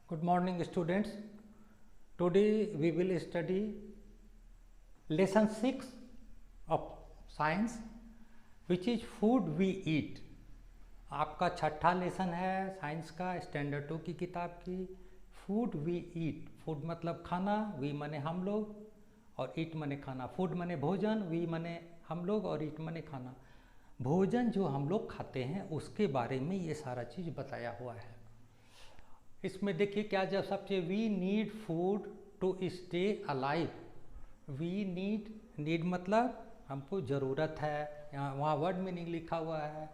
Good morning, students. Today we will study lesson 6 of science, which is food we eat. आपका छठा lesson है science का, standard 2 की किताब की। फूड वी ईट, फूड मतलब खाना, वी मने हम लोग और ईट मने खाना। फूड मने भोजन, वी मने हम लोग और ईट मने खाना। भोजन जो हम लोग खाते हैं उसके बारे में ये सारा चीज़ बताया हुआ है। इसमें देखिए क्या, जब सबसे we need food to stay alive. We need मतलब हमको ज़रूरत है, यहाँ वहाँ वर्ड मीनिंग लिखा हुआ है।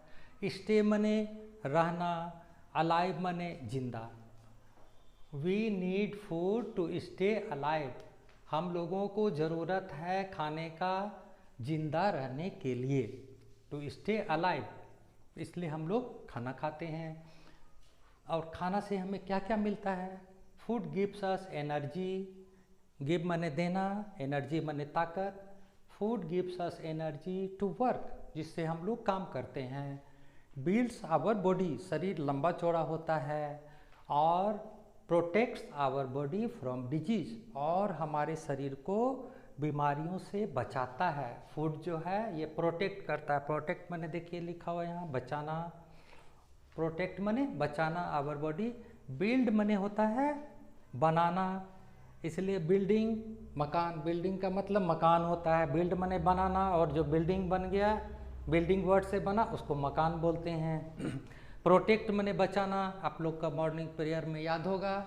स्टे मने रहना, अलाइव मने जिंदा। We need food to stay alive, हम लोगों को ज़रूरत है खाने का जिंदा रहने के लिए। टू स्टे अलाइव, इसलिए हम लोग खाना खाते हैं। और खाना से हमें क्या क्या मिलता है? Food gives us energy. Give मने देना, एनर्जी मने ताकत। Food gives us energy to work, जिससे हम लोग काम करते हैं। बिल्ड्स आवर बॉडी, शरीर लंबा चौड़ा होता है। और protects our body from disease, और हमारे शरीर को बीमारियों से बचाता है। फूड जो है ये प्रोटेक्ट करता है। प्रोटेक्ट मने देखिए लिखा हुआ है यहाँ, बचाना। प्रोटेक्ट मने बचाना आवर बॉडी। बिल्ड मने होता है बनाना, इसलिए बिल्डिंग मकान। बिल्डिंग का मतलब मकान होता है। बिल्ड मने बनाना, और जो बिल्डिंग बन गया, बिल्डिंग वर्ड से बना, उसको मकान बोलते हैं। प्रोटेक्ट मने बचाना, आप लोग का मॉर्निंग प्रेयर में याद होगा,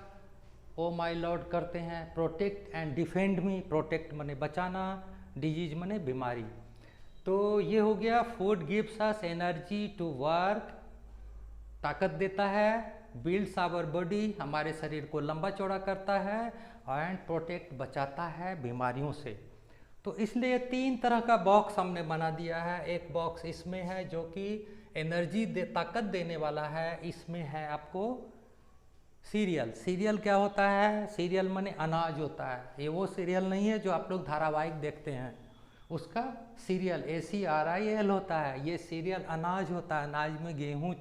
ओ माय लॉर्ड करते हैं। Protect and defend me, protect मने बचाना, डिजीज मने बीमारी। तो ये हो गया food gives us energy to work, ताकत देता है। बिल्ड्स आवर बॉडी, हमारे शरीर को लंबा चौड़ा करता है। एंड प्रोटेक्ट, बचाता है बीमारियों से। तो इसलिए 3 तरह का बॉक्स हमने बना दिया है। एक बॉक्स इसमें है जो कि एनर्जी ताकत देने वाला है। इसमें है आपको सीरियल। सीरियल क्या होता है? सीरियल माने अनाज होता है। ये वो सीरियल नहीं है जो आप लोग धारावाहिक देखते हैं, उसका सीरियल ACRIL होता है। ये सीरियल अनाज होता है। अनाज में गेहूँ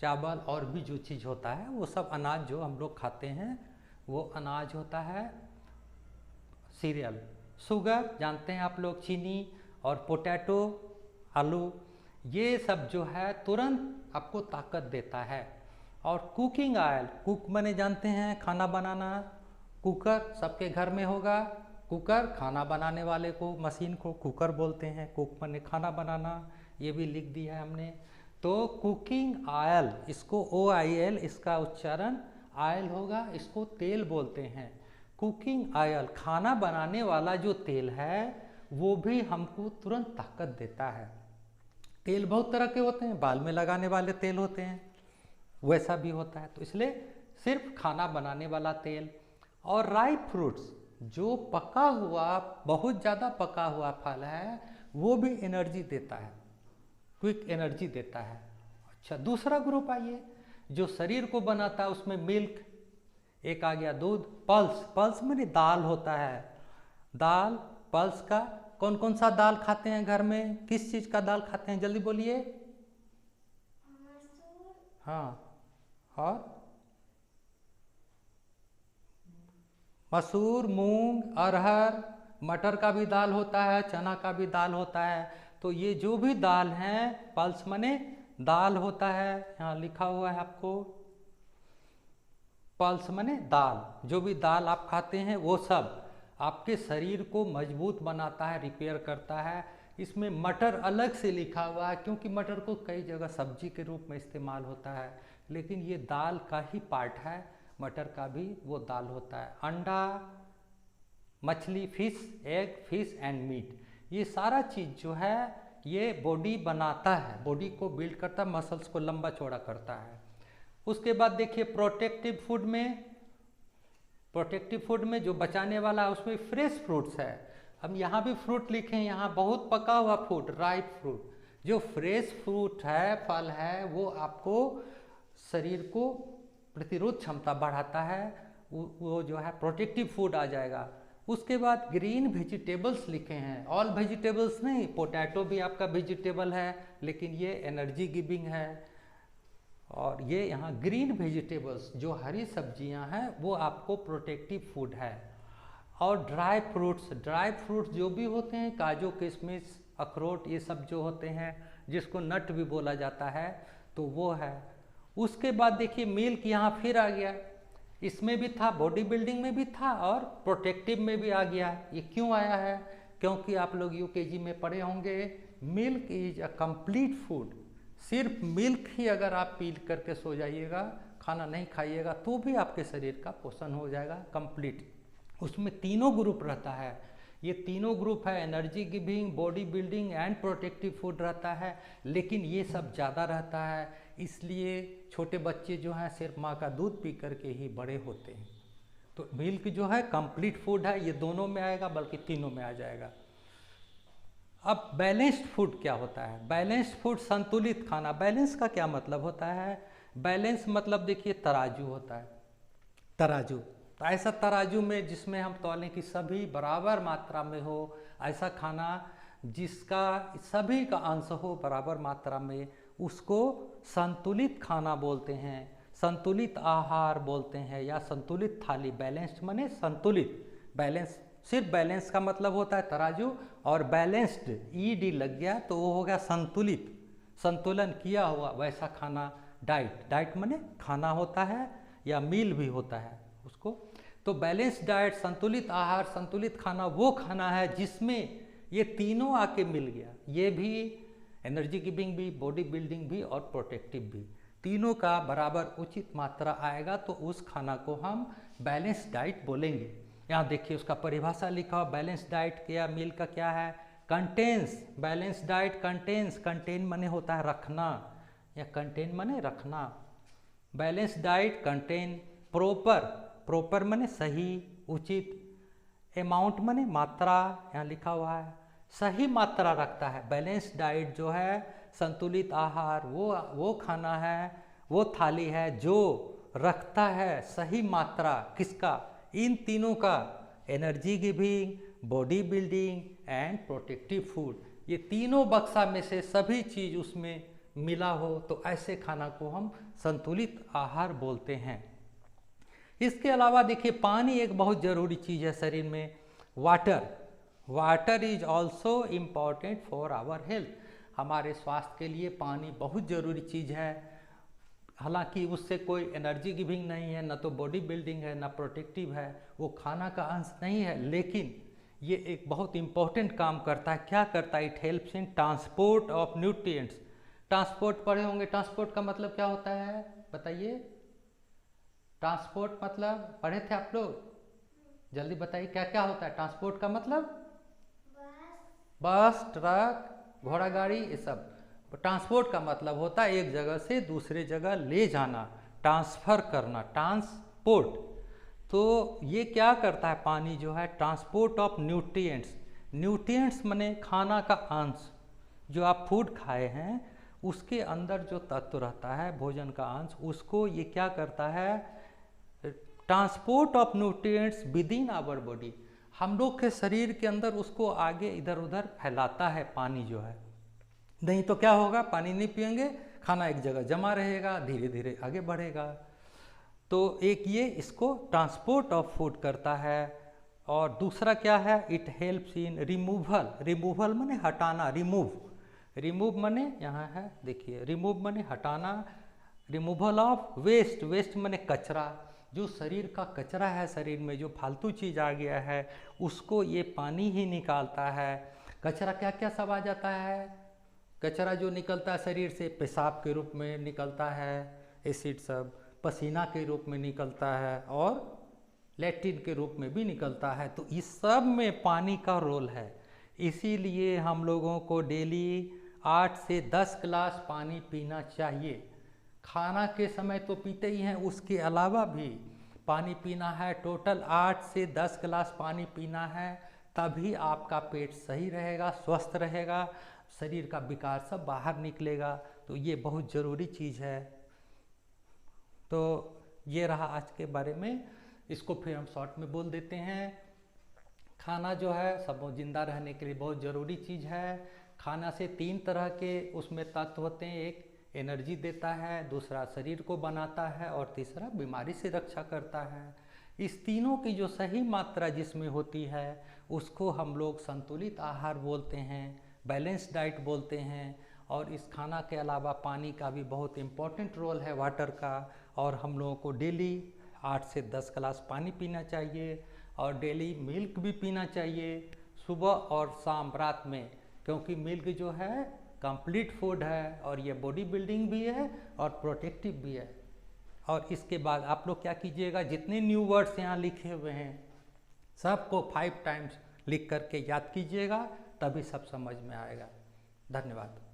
चावल और भी जो चीज़ होता है वो सब अनाज जो हम लोग खाते हैं वो अनाज होता है सीरियल। शुगर जानते हैं आप लोग, चीनी। और पोटैटो, आलू, ये सब जो है तुरंत आपको ताकत देता है। और कुकिंग ऑयल, कुक मने जानते हैं खाना बनाना। कुकर सबके घर में होगा। कुकर, खाना बनाने वाले को, मशीन को कुकर बोलते हैं। कुक मने खाना बनाना, ये भी लिख दिया है हमने। तो कुकिंग ऑयल, इसको OIL, इसका उच्चारण ऑयल होगा, इसको तेल बोलते हैं। कुकिंग ऑयल, खाना बनाने वाला जो तेल है वो भी हमको तुरंत ताकत देता है। तेल बहुत तरह के होते हैं, बाल में लगाने वाले तेल होते हैं, वैसा भी होता है। तो इसलिए सिर्फ खाना बनाने वाला तेल। और राइप फ्रूट्स, जो पका हुआ, बहुत ज़्यादा पका हुआ फल है, वो भी एनर्जी देता है, क्विक एनर्जी देता है। अच्छा, दूसरा ग्रुप आइए जो शरीर को बनाता है, उसमें मिल्क, एक आ गया दूध। पल्स, पल्स माने दाल होता है। दाल, पल्स का कौन कौन सा दाल खाते हैं घर में? किस चीज़ का दाल खाते हैं, जल्दी बोलिए। हाँ, और मसूर, मूंग, अरहर, मटर का भी दाल होता है, चना का भी दाल होता है। तो ये जो भी दाल हैं, पल्स मने दाल होता है, यहाँ लिखा हुआ है आपको। पल्स मने दाल, जो भी दाल आप खाते हैं वो सब आपके शरीर को मजबूत बनाता है, रिपेयर करता है। इसमें मटर अलग से लिखा हुआ है क्योंकि मटर को कई जगह सब्जी के रूप में इस्तेमाल होता है, लेकिन ये दाल का ही पार्ट है। मटर का भी वो दाल होता है। अंडा, मछली, fish, egg, fish and meat, ये सारा चीज़ जो है ये बॉडी बनाता है, बॉडी को बिल्ड करता है, मसल्स को लंबा चौड़ा करता है। उसके बाद देखिए प्रोटेक्टिव फूड में, प्रोटेक्टिव फूड में जो बचाने वाला है उसमें फ्रेश फ्रूट्स है। हम यहाँ भी फ्रूट लिखे हैं, यहाँ बहुत पका हुआ फ्रूट, राइप फ्रूट। जो फ्रेश फ्रूट है, फल है, वो आपको शरीर को प्रतिरोध क्षमता बढ़ाता है, वो जो है प्रोटेक्टिव फूड आ जाएगा। उसके बाद ग्रीन वेजिटेबल्स लिखे हैं, ऑल वेजिटेबल्स नहीं, पोटैटो भी आपका वेजिटेबल है लेकिन ये एनर्जी गिविंग है। और ये यहाँ ग्रीन वेजिटेबल्स जो हरी सब्जियाँ हैं वो आपको प्रोटेक्टिव फूड है। और ड्राई फ्रूट्स जो भी होते हैं, काजू किशमिश अखरोट ये सब जो होते हैं, जिसको नट भी बोला जाता है, तो वो है। उसके बाद देखिए मिल्क यहाँ फिर आ गया, इसमें भी था, बॉडी बिल्डिंग में भी था और प्रोटेक्टिव में भी आ गया। ये क्यों आया है? क्योंकि आप लोग यूकेजी में पढ़े होंगे, milk is a complete food. सिर्फ मिल्क ही अगर आप पी करके सो जाइएगा, खाना नहीं खाइएगा, तो भी आपके शरीर का पोषण हो जाएगा कंप्लीट। उसमें तीनों ग्रुप रहता है, ये तीनों ग्रुप है, energy giving, body building and protective food रहता है। लेकिन ये सब ज़्यादा रहता है, इसलिए छोटे बच्चे जो हैं सिर्फ माँ का दूध पी करके ही बड़े होते हैं। तो मिल्क जो है कंप्लीट फूड है, ये दोनों में आएगा, बल्कि तीनों में आ जाएगा। अब बैलेंस्ड फूड क्या होता है? बैलेंस्ड फूड संतुलित खाना। बैलेंस का क्या मतलब होता है? बैलेंस मतलब देखिए तराजू होता है, तराजू। तो ऐसा तराजू में जिसमें हम तौलें कि सभी बराबर मात्रा में हो, ऐसा खाना जिसका सभी का अंश हो बराबर मात्रा में, उसको संतुलित खाना बोलते हैं, संतुलित आहार बोलते हैं, या संतुलित थाली। बैलेंस्ड माने संतुलित। बैलेंस, सिर्फ बैलेंस का मतलब होता है तराजू, और बैलेंस्ड ईडी लग गया तो वो हो गया संतुलित, संतुलन किया हुआ वैसा खाना। डाइट माने खाना होता है या मील भी होता है उसको। तो बैलेंस डाइट, संतुलित आहार, संतुलित खाना वो खाना है जिसमें ये तीनों आके मिल गया। ये भी एनर्जी गिविंग भी, बॉडी बिल्डिंग भी और प्रोटेक्टिव भी, तीनों का बराबर उचित मात्रा आएगा तो उस खाना को हम बैलेंस डाइट बोलेंगे। यहाँ देखिए उसका परिभाषा लिखा हो, बैलेंस डाइट क्या मील का क्या है? Contains, balance diet contains, contain माने होता है रखना, या कंटेन माने रखना। बैलेंस डाइट कंटेन प्रॉपर माने सही, उचित, अमाउंट माने मात्रा, यहाँ लिखा हुआ है, सही मात्रा रखता है। बैलेंस डाइट जो है, संतुलित आहार, वो खाना है, वो थाली है जो रखता है सही मात्रा किसका? इन तीनों का, energy giving, body building and protective food. ये तीनों बक्सा में से सभी चीज उसमें मिला हो तो ऐसे खाना को हम संतुलित आहार बोलते हैं। इसके अलावा देखिए पानी एक बहुत ज़रूरी चीज़ है शरीर में। Water is also important for our health. हमारे स्वास्थ्य के लिए पानी बहुत ज़रूरी चीज़ है। हालांकि उससे कोई एनर्जी गिविंग नहीं है, ना तो बॉडी बिल्डिंग है, ना प्रोटेक्टिव है, वो खाना का अंश नहीं है, लेकिन ये एक बहुत इम्पोर्टेंट काम करता है। क्या करता है? It helps in transport of nutrients. Transport पढ़े होंगे, ट्रांसपोर्ट का मतलब क्या होता है बताइए? ट्रांसपोर्ट मतलब पढ़े थे आप लोग? जल्दी बताइए क्या क्या होता है ट्रांसपोर्ट का मतलब? बस, ट्रक, घोड़ा गाड़ी, ये सब। ट्रांसपोर्ट का मतलब होता है एक जगह से दूसरे जगह ले जाना, ट्रांसफर करना, ट्रांसपोर्ट। तो ये क्या करता है पानी जो है? Transport of nutrients. न्यूट्रिएंट्स माने खाना का अंश, जो आप फूड खाए हैं उसके अंदर जो तत्व रहता है, भोजन का अंश, उसको ये क्या करता है? Transport of nutrients within our body. हम लोग के शरीर के अंदर उसको आगे इधर उधर फैलाता है पानी जो है। नहीं तो क्या होगा? पानी नहीं पिएंगे, खाना एक जगह जमा रहेगा, धीरे धीरे आगे बढ़ेगा। तो एक ये इसको ट्रांसपोर्ट ऑफ फूड करता है। और दूसरा क्या है? It helps in removal. Removal माने हटाना, रिमूव माने यहाँ है देखिए, रिमूव माने हटाना, रिमूवल ऑफ वेस्ट। वेस्ट माने कचरा, जो शरीर का कचरा है, शरीर में जो फालतू चीज़ आ गया है उसको ये पानी ही निकालता है। कचरा क्या क्या सब आ जाता है? कचरा जो निकलता है शरीर से, पेशाब के रूप में निकलता है, एसिड सब, पसीना के रूप में निकलता है, और लैट्रिन के रूप में भी निकलता है। तो इस सब में पानी का रोल है। इसीलिए हम लोगों को डेली 8 से 10 गिलास पानी पीना चाहिए। खाना के समय तो पीते ही हैं, उसके अलावा भी पानी पीना है। टोटल 8 से 10 गिलास पानी पीना है, तभी आपका पेट सही रहेगा, स्वस्थ रहेगा, शरीर का विकार सब बाहर निकलेगा। तो ये बहुत ज़रूरी चीज़ है। तो ये रहा आज के बारे में। इसको फिर हम शॉर्ट में बोल देते हैं। खाना जो है सब जिंदा रहने के लिए बहुत ज़रूरी चीज़ है। खाना से 3 तरह के उसमें तत्व होते हैं। एक एनर्जी देता है, दूसरा शरीर को बनाता है और तीसरा बीमारी से रक्षा करता है। इस तीनों की जो सही मात्रा जिसमें होती है उसको हम लोग संतुलित आहार बोलते हैं, बैलेंस डाइट बोलते हैं। और इस खाना के अलावा पानी का भी बहुत इम्पोर्टेंट रोल है, वाटर का। और हम लोगों को डेली 8 से 10 गिलास पानी पीना चाहिए और डेली मिल्क भी पीना चाहिए, सुबह और शाम, रात में, क्योंकि मिल्क जो है कंप्लीट फूड है और ये बॉडी बिल्डिंग भी है और प्रोटेक्टिव भी है। और इसके बाद आप लोग क्या कीजिएगा, जितने न्यू वर्ड्स यहाँ लिखे हुए हैं सबको 5 टाइम्स लिख करके याद कीजिएगा, तभी सब समझ में आएगा। धन्यवाद।